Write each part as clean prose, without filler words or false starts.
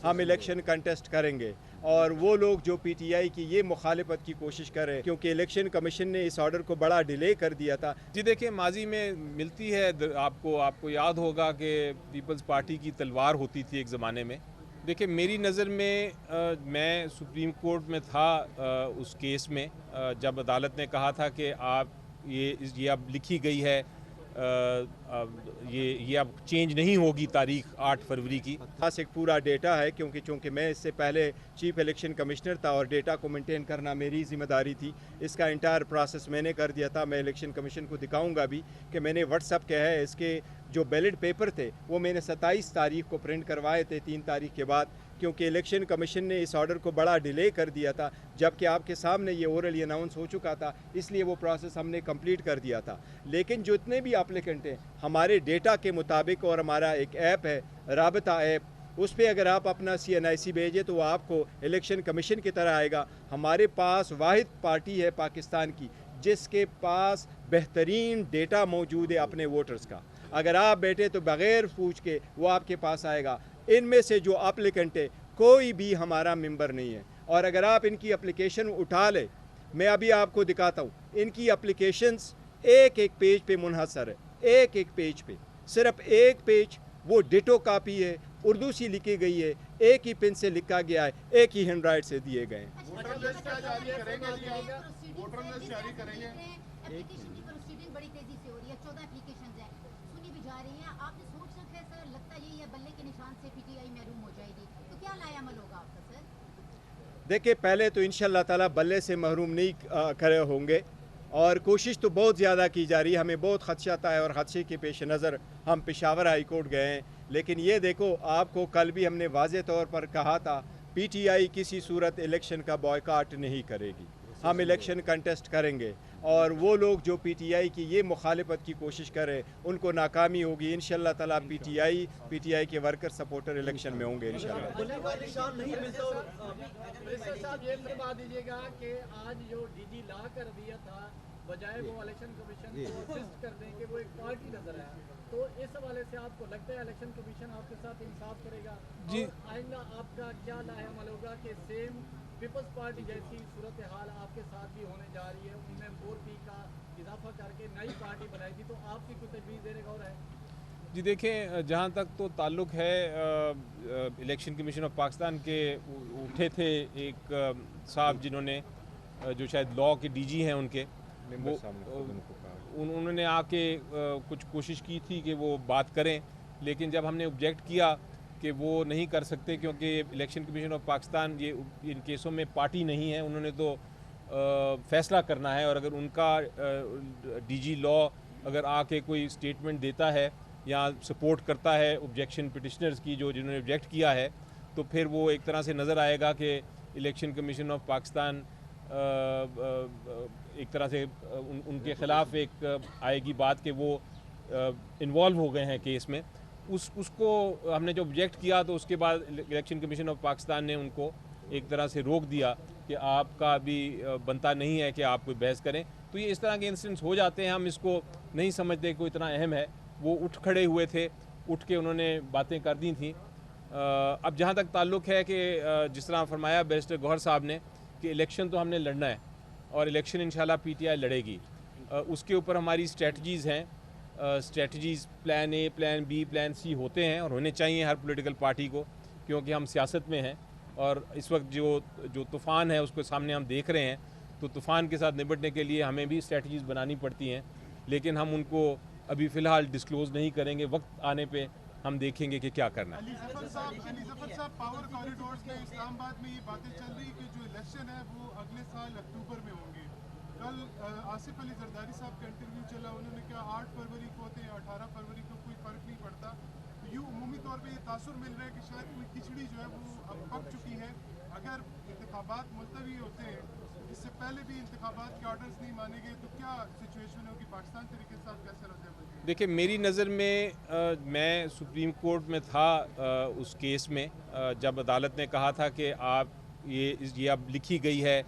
हम election contest करेंगे। और वो लोग जो पीटीआई की ये मुखालिफत की कोशिश कर रहे हैं, क्योंकि इलेक्शन कमीशन ने इस ऑर्डर को बड़ा डिले कर दिया था। जी देखिए, माजी में मिलती है, आपको आपको याद होगा कि पीपल्स पार्टी की तलवार होती थी एक ज़माने में। देखिए मेरी नज़र में मैं सुप्रीम कोर्ट में था उस केस में, जब अदालत ने कहा था कि आप ये अब लिखी गई है, ये अब चेंज नहीं होगी तारीख 8 फरवरी की। पास एक पूरा डेटा है, क्योंकि चूँकि मैं इससे पहले चीफ इलेक्शन कमिश्नर था और डेटा को मेंटेन करना मेरी जिम्मेदारी थी। इसका इंटायर प्रोसेस मैंने कर दिया था। मैं इलेक्शन कमीशन को दिखाऊंगा भी कि मैंने व्हाट्सअप किया है। इसके जो बैलेट पेपर थे वो मैंने 27 तारीख को प्रिंट करवाए थे, 3 तारीख के बाद, क्योंकि इलेक्शन कमीशन ने इस ऑर्डर को बड़ा डिले कर दिया था, जबकि आपके सामने ये ओरली अनाउंस हो चुका था। इसलिए वो प्रोसेस हमने कंप्लीट कर दिया था। लेकिन जो इतने भी एप्लीकेंट हैं, हमारे डेटा के मुताबिक, और हमारा एक ऐप है राबता ऐप, उस पर अगर आप अपना CNIC भेजें तो वो आपको इलेक्शन कमीशन की तरह आएगा। हमारे पास वाहिद पार्टी है पाकिस्तान की जिसके पास बेहतरीन डेटा मौजूद है अपने वोटर्स का। अगर आप बैठे तो बग़ैर पूछ के वो आपके पास आएगा। इनमें से जो एप्लीकेंट है कोई भी हमारा मेंबर नहीं है। और अगर आप इनकी एप्लीकेशन उठा ले, मैं अभी आपको दिखाता हूँ, इनकी एप्लीकेशंस एक एक पेज पे मुनहसर है, एक एक पेज पे, सिर्फ एक पेज वो डिटो कापी है, उर्दू सी लिखी गई है, एक ही पेन से लिखा गया है, एक ही हैंड राइट से दिए गए हैं। वोटर लिस्ट जारी करेंगे। एप्लीकेशन की प्रोसीडिंग बड़ी तेजी से हो रही है, 14 एप्लीकेशंस हैं, सुनी भी जा रही हैं। आपने सोच रखा है सर, लगता यही है बल्ले के निशान से पीटीआई महरूम हो जाएगी, तो क्या लाएअमल होगा आपका सर? देखिए, पहले तो इंशाअल्लाह ताला बल्ले से महरूम नहीं करे होंगे, और कोशिश तो बहुत ज़्यादा की जा रही है। हमें बहुत खदशाता है और खदशे के पेश नज़र हम पेशावर हाई कोर्ट गए हैं। लेकिन ये देखो, आपको कल भी हमने वाज़े तौर पर कहा था, पीटीआई किसी सूरत इलेक्शन का बॉयकॉट नहीं करेगी, हम इलेक्शन कंटेस्ट करेंगे। और वो लोग जो पीटीआई की ये मुखालिफत की कोशिश कर रहे हैं, उनको नाकामी होगी। इंशाअल्लाह ताला पीटीआई के वर्कर सपोर्टर इलेक्शन में होंगे इंशाअल्लाह। ये बता दीजिएगा कि आज जो डीजी ला कर दिया था, बजाय वो इलेक्शन कमीशन को असिस्ट कर दें कि वो एक पार्टी नजर आए, तो इस हवाले से आपको लगता है इलेक्शन कमीशन आपके साथ इंसाफ करेगा? जी, आइंदा आपका क्या लाएअमल होगा कि सेम पीपल्स पार्टी जैसी सूरत हाल आपके साथ भी होने जा रही है, उनमें 4P का इजाफा करके नई पार्टी बनाएगी, तो आपकी कोई तजवीज़ देने का और है? जी देखें, जहाँ तक तो ताल्लुक़ है इलेक्शन कमीशन ऑफ पाकिस्तान के, उठे थे एक साहब जिन्होंने जो शायद लॉ के डीजी हैं उनके, वो उन्होंने आके कुछ कोशिश की थी कि वो बात करें, लेकिन जब हमने ऑब्जेक्ट किया कि वो नहीं कर सकते क्योंकि इलेक्शन कमीशन ऑफ पाकिस्तान ये इन केसों में पार्टी नहीं है, उन्होंने तो फ़ैसला करना है। और अगर उनका डीजी लॉ अगर आके कोई स्टेटमेंट देता है या सपोर्ट करता है ऑब्जेक्शन पिटिशनर्स की जो जिन्होंने ऑब्जेक्ट किया है, तो फिर वो एक तरह से नज़र आएगा कि इलेक्शन कमीशन ऑफ पाकिस्तान एक तरह से उनके ख़िलाफ़ एक आएगी बात कि वो इन्वॉल्व हो गए हैं केस में। उसको हमने जो ऑब्जेक्ट किया, तो उसके बाद इलेक्शन कमीशन ऑफ पाकिस्तान ने उनको एक तरह से रोक दिया कि आपका अभी बनता नहीं है कि आप कोई बहस करें। तो ये इस तरह के इंसिडेंट्स हो जाते हैं, हम इसको नहीं समझते कोई इतना अहम है। वो उठ खड़े हुए थे, उठ के उन्होंने बातें कर दी थी। अब जहाँ तक ताल्लुक़ है कि जिस तरह फरमाया बैरिस्टर गौहर साहब ने कि इलेक्शन तो हमने लड़ना है और इलेक्शन इंशाल्लाह पीटीआई लड़ेगी, उसके ऊपर हमारी स्ट्रेटजीज़ हैं। Strategies plan A, plan B, plan C होते हैं और होने चाहिए हर पॉलिटिकल पार्टी को, क्योंकि हम सियासत में हैं और इस वक्त जो तूफ़ान है उसको सामने हम देख रहे हैं, तो तूफ़ान के साथ निपटने के लिए हमें भी स्ट्रेटजीज़ बनानी पड़ती हैं, लेकिन हम उनको अभी फ़िलहाल डिस्क्लोज़ नहीं करेंगे। वक्त आने पे हम देखेंगे कि क्या करना है। अली ज़फ़र साहब, पावर कॉरिडोर्स में इस्लामाबाद में ये बातें चल रही कि जो इलेक्शन है वो अगले साल अक्टूबर में होंगे। कल आसिफ अली जरदारी साहब का इंटरव्यू चला, उन्होंने कहा 8 फरवरी को होते हैं 18 फरवरी को कोई फ़र्क नहीं पड़ता। तो यूँ उमूमी तौर पे ये तासुर मिल रहा है कि शायद कोई खिचड़ी जो है वो अब पक चुकी है। अगर इंतखाबात मुलतवी होते हैं, इससे पहले भी इंतखाबात के ऑर्डर्स नहीं माने गए, तो क्या सिचुएशन होगी, पाकिस्तान तरीके से आप कैसे रहते हैं? देखिए मेरी नज़र में मैं सुप्रीम कोर्ट में था उस केस में, जब अदालत ने कहा था कि आप ये अब लिखी गई है,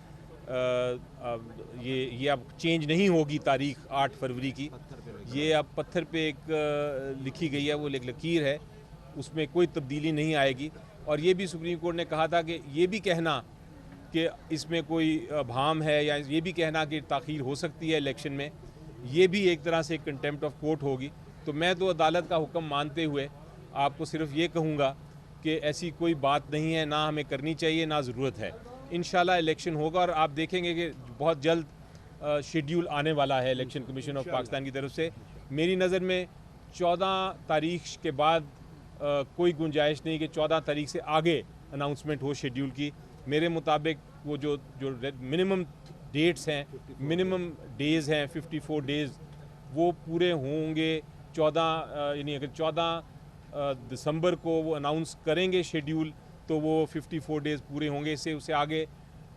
ये अब चेंज नहीं होगी तारीख 8 फरवरी की, ये अब पत्थर पे एक लिखी गई है, वो एक लकीर है, उसमें कोई तब्दीली नहीं आएगी। और ये भी सुप्रीम कोर्ट ने कहा था कि ये भी कहना कि इसमें कोई भाम है या ये भी कहना कि ताख़ीर हो सकती है इलेक्शन में, ये भी एक तरह से कंटेम्प्ट ऑफ कोर्ट होगी। तो मैं तो अदालत का हुक्म मानते हुए आपको सिर्फ ये कहूँगा कि ऐसी कोई बात नहीं है, ना हमें करनी चाहिए ना ज़रूरत है। इंशाल्लाह इलेक्शन होगा और आप देखेंगे कि बहुत जल्द शेड्यूल आने वाला है इलेक्शन कमीशन ऑफ पाकिस्तान की तरफ से। मेरी नज़र में 14 तारीख के बाद कोई गुंजाइश नहीं कि 14 तारीख से आगे अनाउंसमेंट हो शेड्यूल की। मेरे मुताबिक वो जो मिनिमम डेट्स हैं, मिनिमम डेज़ हैं 54 डेज़, वो पूरे होंगे 14 यानी अगर 14 दिसंबर को वो अनाउंस करेंगे शेड्यूल तो वो 54 डेज़ पूरे होंगे। इससे उससे आगे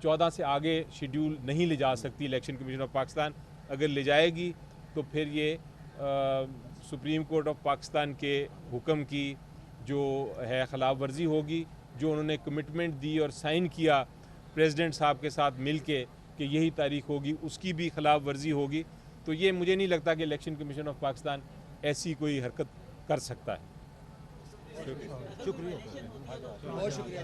14 से आगे शेड्यूल नहीं ले जा सकती इलेक्शन कमीशन ऑफ पाकिस्तान। अगर ले जाएगी तो फिर ये सुप्रीम कोर्ट ऑफ पाकिस्तान के हुक्म की जो है ख़िलाफ़ वर्जी होगी, जो उन्होंने कमिटमेंट दी और साइन किया प्रेसिडेंट साहब के साथ मिल के कि यही तारीख होगी, उसकी भी ख़िलाफ़ वर्जी होगी। तो ये मुझे नहीं लगता कि इलेक्शन कमीशन ऑफ पाकिस्तान ऐसी कोई हरकत कर सकता है। बहुत शुक्रिया।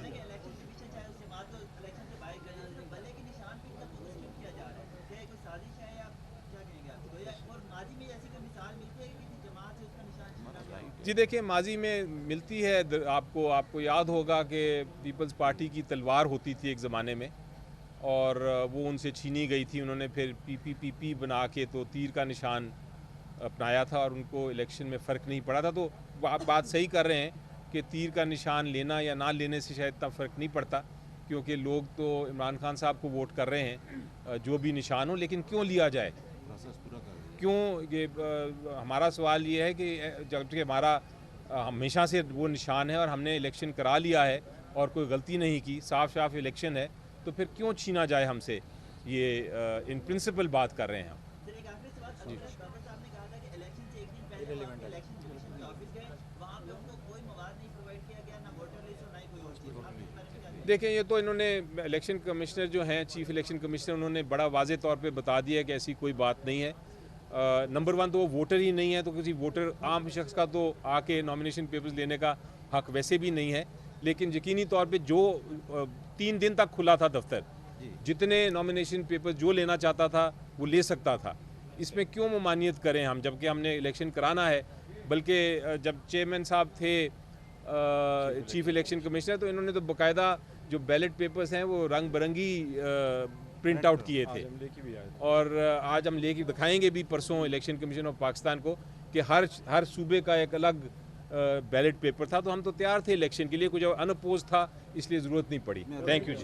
जी देखिए, माजी में मिलती है, आपको याद होगा कि पीपल्स पार्टी की तलवार होती थी एक ज़माने में और वो उनसे छीनी गई थी। उन्होंने फिर पीपीपीपी बना के तो तीर का निशान अपनाया था और उनको इलेक्शन में फ़र्क नहीं पड़ा था। तो आप बात सही कर रहे हैं कि तीर का निशान लेना या ना लेने से शायद इतना फ़र्क नहीं पड़ता, क्योंकि लोग तो इमरान खान साहब को वोट कर रहे हैं जो भी निशान हो। लेकिन क्यों लिया जाए, क्यों? ये हमारा सवाल ये है कि जबकि हमारा हमेशा से वो निशान है और हमने इलेक्शन करा लिया है और कोई गलती नहीं की, साफ साफ इलेक्शन है, तो फिर क्यों छीना जाए हमसे? ये इन प्रिंसिपल बात कर रहे हैं हम। देखें, ये तो इन्होंने इलेक्शन कमिश्नर जो हैं, चीफ इलेक्शन कमिश्नर, उन्होंने बड़ा वाज़े तौर पे बता दिया है कि ऐसी कोई बात नहीं है। नंबर 1 तो वो वोटर ही नहीं है, तो किसी वोटर आम शख्स का तो आके नॉमिनेशन पेपर्स लेने का हक वैसे भी नहीं है। लेकिन यकीनी तौर पे जो 3 दिन तक खुला था दफ्तर, जितने नॉमिनेशन पेपर्स जो लेना चाहता था वो ले सकता था। इसमें क्यों ममानियत करें हम, जबकि हमने इलेक्शन कराना है। बल्कि जब चेयरमैन साहब थे चीफ इलेक्शन कमिश्नर, तो इन्होंने तो बाकायदा जो बैलेट पेपर्स हैं वो रंग बिरंगी प्रिंट आउट किए थे और आज हम लेके दिखाएंगे भी परसों इलेक्शन कमीशन ऑफ पाकिस्तान को कि हर सूबे का एक अलग बैलेट पेपर था। तो हम तो तैयार थे इलेक्शन के लिए, कुछ अनअपोज था इसलिए ज़रूरत नहीं पड़ी। Thank you.